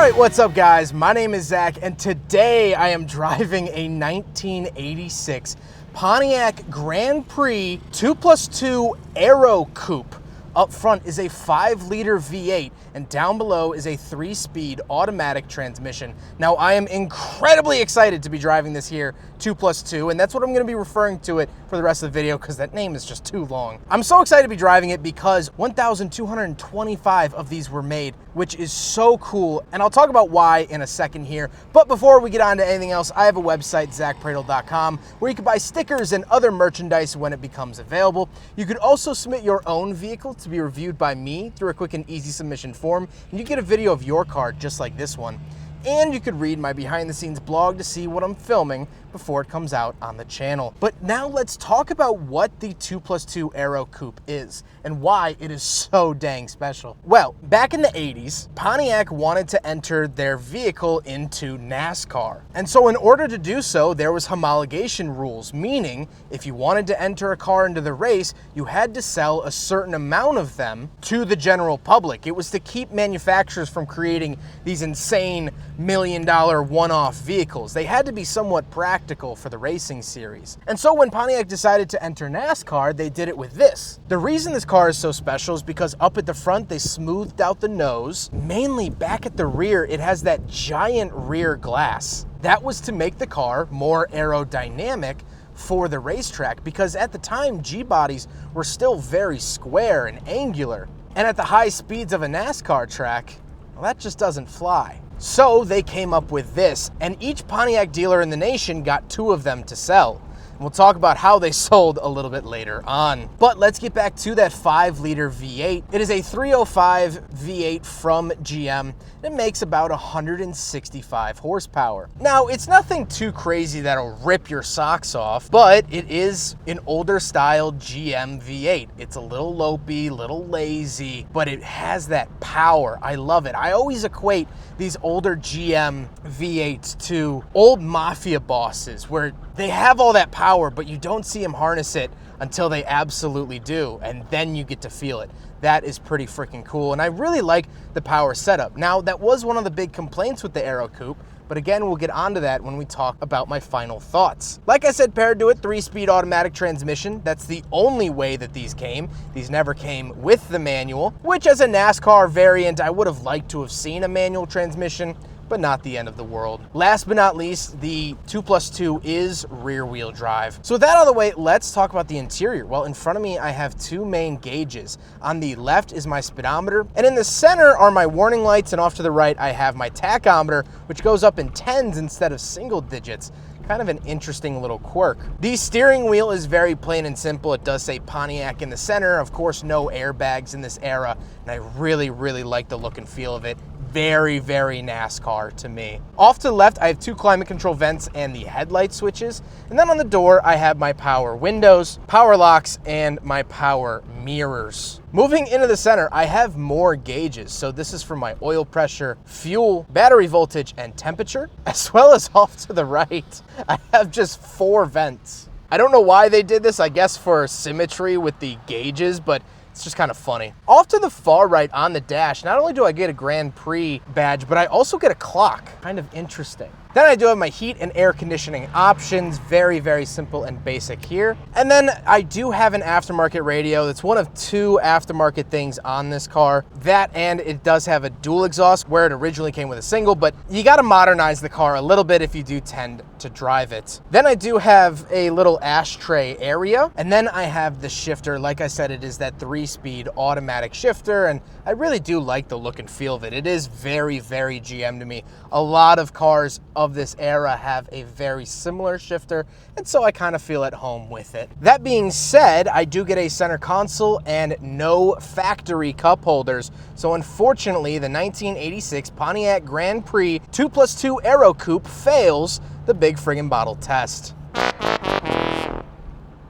Alright, what's up guys? My name is Zach and today I am driving a 1986 Pontiac Grand Prix 2+2 Aerocoupe. Up front is a 5-liter V8 and down below is a 3-speed automatic transmission. Now I am incredibly excited to be driving this here 2+2, and that's what I'm going to be referring to it for the rest of the video because that name is just too long. I'm so excited to be driving it because 1,225 of these were made, which is so cool, and I'll talk about why in a second here. But before we get on to anything else, I have a website, zackpradel.com, where you can buy stickers and other merchandise when it becomes available. You could also submit your own vehicle to be reviewed by me through a quick and easy submission form, and you get a video of your car just like this one. And you could read my behind the scenes blog to see what I'm filming before it comes out on the channel. But now let's talk about what the 2+2 Aerocoupe is and why it is so dang special. Well, back in the 80s, Pontiac wanted to enter their vehicle into NASCAR. And so in order to do so, there was homologation rules, meaning if you wanted to enter a car into the race, you had to sell a certain amount of them to the general public. It was to keep manufacturers from creating these insane million-dollar one-off vehicles. They had to be somewhat practical for the racing series. And so when Pontiac decided to enter NASCAR, they did it with this. The reason this car is so special is because up at the front, they smoothed out the nose. Mainly back at the rear, it has that giant rear glass. That was to make the car more aerodynamic for the racetrack, because at the time, G-bodies were still very square and angular. And at the high speeds of a NASCAR track, well, that just doesn't fly. So they came up with this, and each Pontiac dealer in the nation got 2 of them to sell. And we'll talk about how they sold a little bit later on. But let's get back to that 5-liter V8. It is a 305 V8 from GM. It makes about 165 horsepower. Now, it's nothing too crazy that'll rip your socks off, but it is an older style GM V8. It's a little lopey, little lazy, but it has that power. I love it. I always equate these older GM V8s to old mafia bosses where they have all that power, but you don't see them harness it until they absolutely do, and then you get to feel it. That is pretty freaking cool, and I really like the power setup. Now, that was one of the big complaints with the Aerocoupe, but again, we'll get onto that when we talk about my final thoughts. Like I said, paired to it, 3-speed automatic transmission. That's the only way that these came. These never came with the manual, which as a NASCAR variant, I would have liked to have seen a manual transmission, but not the end of the world. Last but not least, the 2+2 is rear-wheel drive. So with that out of the way, let's talk about the interior. Well, in front of me, I have 2 main gauges. On the left is my speedometer, and in the center are my warning lights, and off to the right, I have my tachometer, which goes up in 10s instead of single digits. Kind of an interesting little quirk. The steering wheel is very plain and simple. It does say Pontiac in the center. Of course, no airbags in this era, and I really, really like the look and feel of it. Very, very NASCAR to me. Off to the left, I have 2 climate control vents and the headlight switches. And then on the door, I have my power windows, power locks, and my power mirrors. Moving into the center, I have more gauges. So this is for my oil pressure, fuel, battery voltage, and temperature, as well as off to the right, I have just 4 vents. I don't know why they did this, I guess for symmetry with the gauges, but it's just kind of funny. Off to the far right on the dash, not only do I get a Grand Prix badge, but I also get a clock. Kind of interesting. Then I do have my heat and air conditioning options. Very, very simple and basic here. And then I do have an aftermarket radio. That's one of 2 aftermarket things on this car. That, and it does have a dual exhaust where it originally came with a single, but you got to modernize the car a little bit if you do tend to drive it. Then I do have a little ashtray area. And then I have the shifter. Like I said, it is that 3-speed automatic shifter, and I really do like the look and feel of it. It is very, very GM to me. A lot of cars of this era have a very similar shifter, and so I kind of feel at home with it. That being said, I do get a center console and no factory cup holders, so unfortunately the 1986 Pontiac Grand Prix 2+2 Aerocoupe fails the big friggin' bottle test.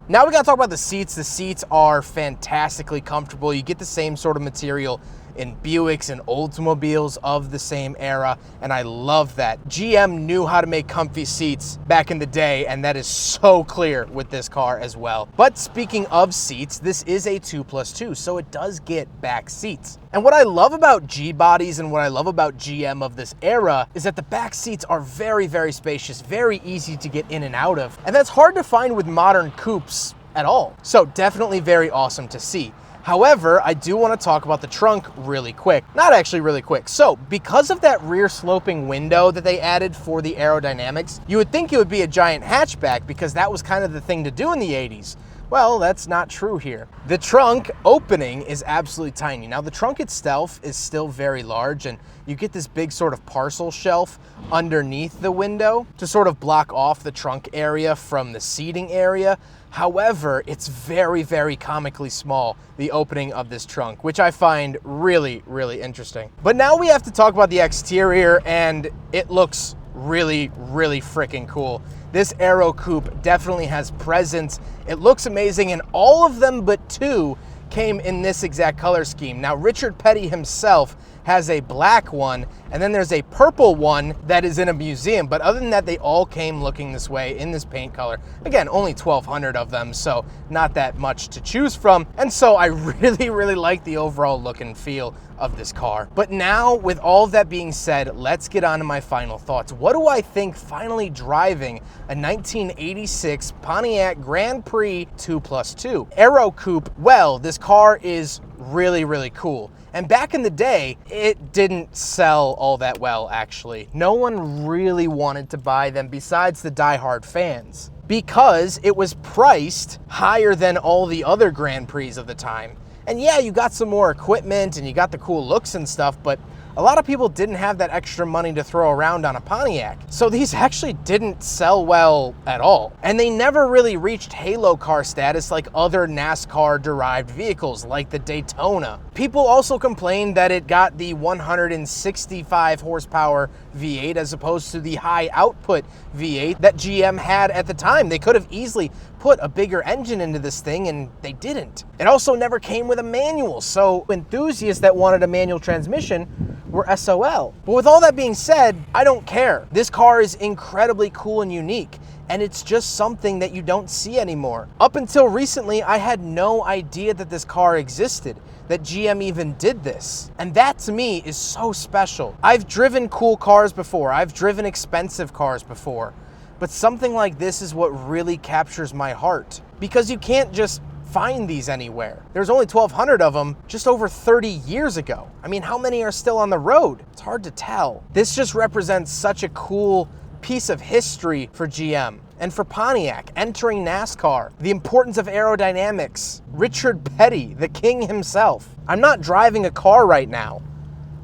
Now we gotta talk about the seats. The seats are fantastically comfortable. You get the same sort of material in Buicks and Oldsmobiles of the same era, and I love that. GM knew how to make comfy seats back in the day, and that is so clear with this car as well. But speaking of seats, this is a 2+2, so it does get back seats. And what I love about G-bodies and what I love about GM of this era is that the back seats are very, very spacious, very easy to get in and out of, and that's hard to find with modern coupes at all. So definitely very awesome to see. However, I do want to talk about the trunk really quick. Not actually really quick. So because of that rear sloping window that they added for the aerodynamics, you would think it would be a giant hatchback because that was kind of the thing to do in the 80s. Well, that's not true here. The trunk opening is absolutely tiny. Now, the trunk itself is still very large, and you get this big sort of parcel shelf underneath the window to sort of block off the trunk area from the seating area. However, it's very, very comically small, the opening of this trunk, which I find really, really interesting. But now we have to talk about the exterior, and it looks really, really freaking cool. This Aerocoupe definitely has presence. It looks amazing, and all of them but two came in this exact color scheme. Now, Richard Petty himself has a black one, and then there's a purple one that is in a museum. But other than that, they all came looking this way in this paint color. Again, only 1,200 of them, so not that much to choose from. And so I really, really like the overall look and feel of this car. But now, with all of that being said, let's get on to my final thoughts. What do I think finally driving a 1986 Pontiac Grand Prix 2+2 Aerocoupe? Well, this car is really, really cool. And back in the day, it didn't sell all that well, actually. No one really wanted to buy them besides the diehard fans, because it was priced higher than all the other Grand Prix of the time. And yeah, you got some more equipment and you got the cool looks and stuff, but a lot of people didn't have that extra money to throw around on a Pontiac. So these actually didn't sell well at all. And they never really reached halo car status like other NASCAR derived vehicles like the Daytona. People also complained that it got the 165 horsepower V8 as opposed to the high output V8 that GM had at the time. They could have easily put a bigger engine into this thing, and they didn't. It also never came with a manual, so enthusiasts that wanted a manual transmission were SOL. But with all that being said, I don't care. This car is incredibly cool and unique, and it's just something that you don't see anymore. Up until recently, I had no idea that this car existed, that GM even did this. And that to me is so special. I've driven cool cars before. I've driven expensive cars before. But something like this is what really captures my heart, because you can't just find these anywhere. There's only 1,200 of them just over 30 years ago. I mean, how many are still on the road? It's hard to tell. This just represents such a cool piece of history for GM and for Pontiac entering NASCAR, the importance of aerodynamics, Richard Petty, the king himself. I'm not driving a car right now.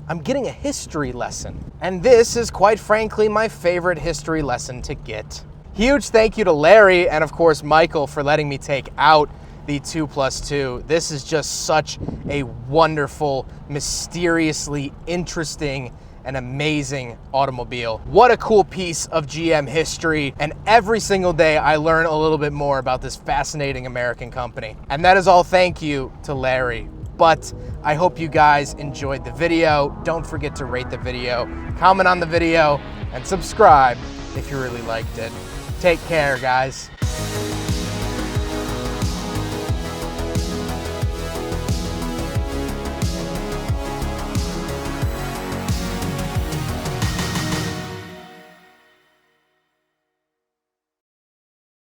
I'm getting a history lesson. And this is quite frankly my favorite history lesson to get. Huge thank you to Larry and of course Michael for letting me take out the 2+2. This is just such a wonderful, mysteriously interesting and amazing automobile. What a cool piece of GM history, and every single day I learn a little bit more about this fascinating American company. And that is all thank you to Larry. But I hope you guys enjoyed the video. Don't forget to rate the video, comment on the video, and subscribe if you really liked it. Take care, guys.